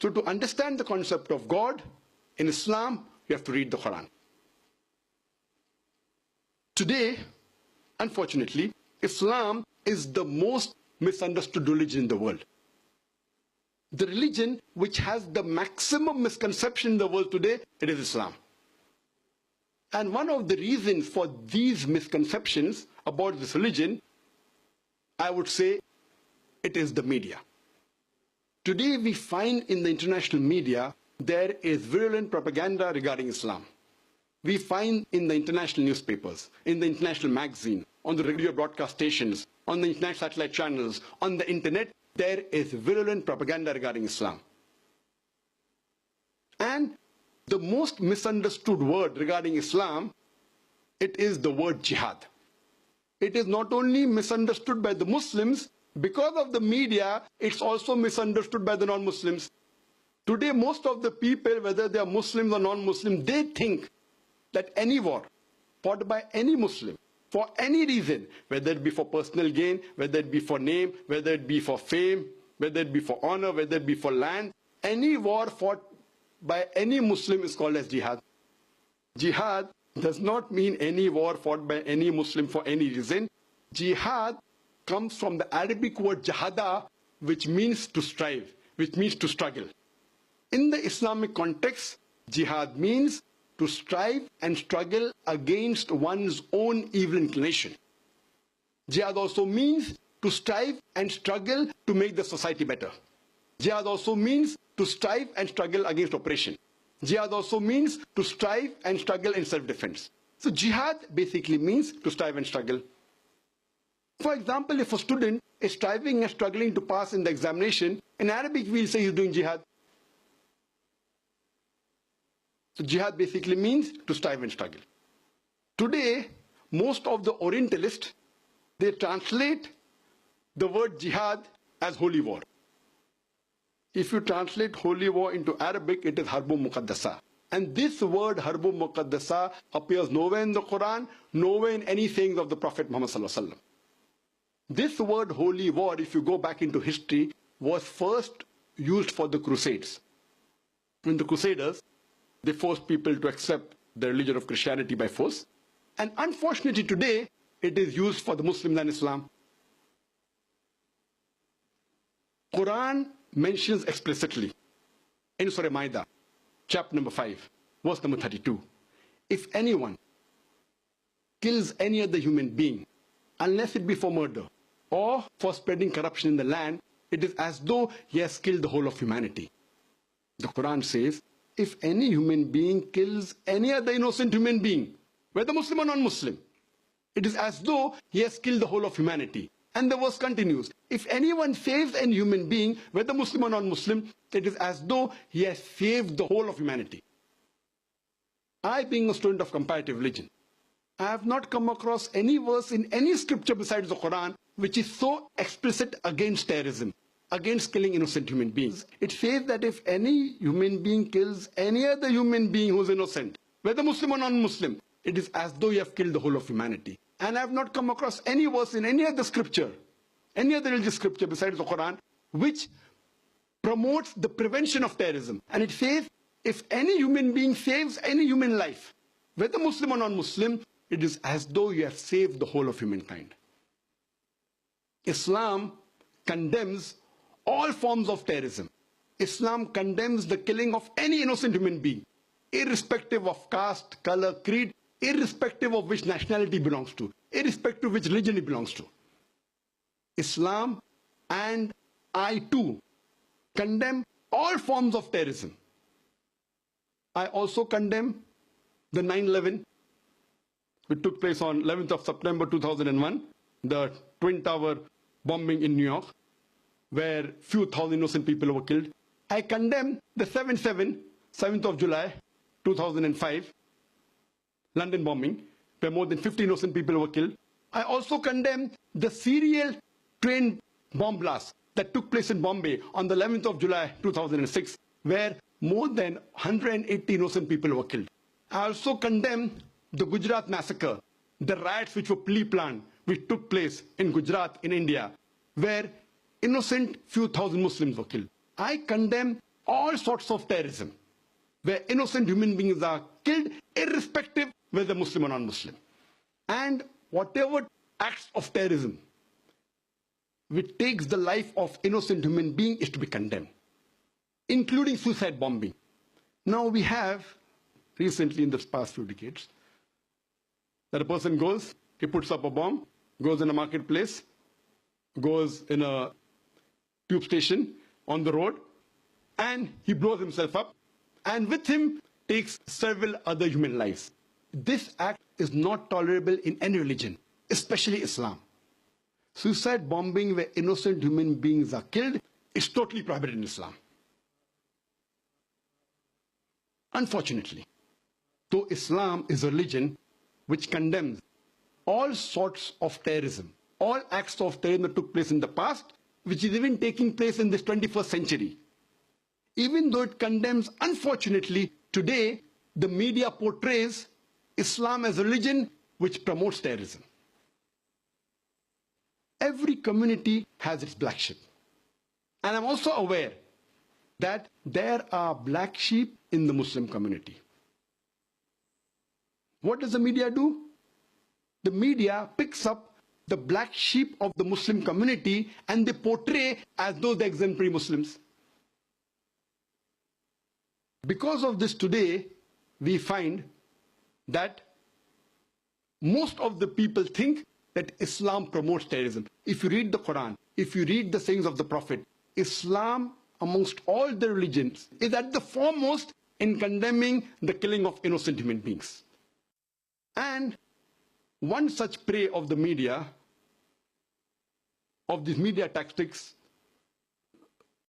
So to understand the concept of God in Islam, you have to read the Qur'an. Today, unfortunately, Islam is the most misunderstood religion in the world. The religion which has the maximum misconception in the world today, it is Islam. And one of the reasons for these misconceptions about this religion, I would say, it is the media. Today we find in the international media, there is virulent propaganda regarding Islam. We find in the international newspapers, in the international magazine, on the radio broadcast stations, on the internet satellite channels, on the internet, there is virulent propaganda regarding Islam. And the most misunderstood word regarding Islam, it is the word jihad. It is not only misunderstood by the Muslims, because of the media, it's also misunderstood by the non-Muslims. Today, most of the people, whether they are Muslims or non-Muslims, they think that any war fought by any Muslim, for any reason, whether it be for personal gain, whether it be for name, whether it be for fame, whether it be for honor, whether it be for land, any war fought by any Muslim is called as jihad. Jihad does not mean any war fought by any Muslim for any reason. Jihad comes from the Arabic word jahada, which means to strive, which means to struggle. In the Islamic context, jihad means to strive and struggle against one's own evil inclination. Jihad also means to strive and struggle to make the society better. Jihad also means to strive and struggle against oppression. Jihad also means to strive and struggle in self-defense. So jihad basically means to strive and struggle. For example, if a student is striving and struggling to pass in the examination, in Arabic we'll say he's doing jihad. So jihad basically means to strive and struggle. Today, most of the Orientalists, they translate the word jihad as holy war. If you translate holy war into Arabic, it is harbun muqaddasa. And this word harbun muqaddasa appears nowhere in the Quran, nowhere in any sayings of the Prophet Muhammad sallallahu alaihi wasallam. This word holy war, if you go back into history, was first used for the Crusades. When the Crusaders, they forced people to accept the religion of Christianity by force. And unfortunately today, it is used for the Muslims and Islam. Quran mentions explicitly in Surah Maida, chapter number 5, verse number 32. If anyone kills any other human being, unless it be for murder or for spreading corruption in the land, it is as though he has killed the whole of humanity. The Quran says, if any human being kills any other innocent human being, whether Muslim or non-Muslim, it is as though he has killed the whole of humanity. And the verse continues, if anyone saves any human being, whether Muslim or non-Muslim, it is as though he has saved the whole of humanity. I, being a student of comparative religion, I have not come across any verse in any scripture besides the Quran which is so explicit against terrorism, against killing innocent human beings. It says that if any human being kills any other human being who is innocent, whether Muslim or non-Muslim, it is as though you have killed the whole of humanity. And I have not come across any verse in any other scripture, any other religious scripture besides the Quran, which promotes the prevention of terrorism. And it says, if any human being saves any human life, whether Muslim or non-Muslim, it is as though you have saved the whole of humankind. Islam condemns all forms of terrorism. Islam condemns the killing of any innocent human being, irrespective of caste, color, creed, irrespective of which nationality he belongs to, irrespective of which religion he belongs to. Islam and I too condemn all forms of terrorism. I also condemn the 9/11, which took place on 11th of September 2001, the Twin Tower bombing in New York, where few thousand innocent people were killed. I condemn the 7/7, 7th of July 2005, London bombing, where more than 50 innocent people were killed. I also condemn the serial train bomb blast that took place in Bombay on the 11th of July 2006, where more than 180 innocent people were killed. I also condemn the Gujarat massacre, the riots which were pre-planned, which took place in Gujarat in India, where innocent few thousand Muslims were killed. I condemn all sorts of terrorism, where innocent human beings are killed, irrespective whether Muslim or non-Muslim. And whatever acts of terrorism which takes the life of innocent human being is to be condemned, including suicide bombing. Now we have, recently in the past few decades, that a person goes, he puts up a bomb, goes in a marketplace, goes in a tube station on the road, and he blows himself up, and with him takes several other human lives. This act is not tolerable in any religion, especially Islam. Suicide bombing where innocent human beings are killed is totally prohibited in Islam. Unfortunately, though Islam is a religion which condemns all sorts of terrorism, all acts of terrorism that took place in the past, which is even taking place in this 21st century. Even though it condemns, unfortunately, today the media portrays Islam as a religion which promotes terrorism. Every community has its black sheep. And I'm also aware that there are black sheep in the Muslim community. What does the media do? The media picks up the black sheep of the Muslim community and they portray as though they're exemplary Muslims. Because of this today, we find that most of the people think that Islam promotes terrorism. If you read the Qur'an, if you read the sayings of the Prophet, Islam amongst all the religions is at the foremost in condemning the killing of innocent human beings. And one such prey of the media, of these media tactics,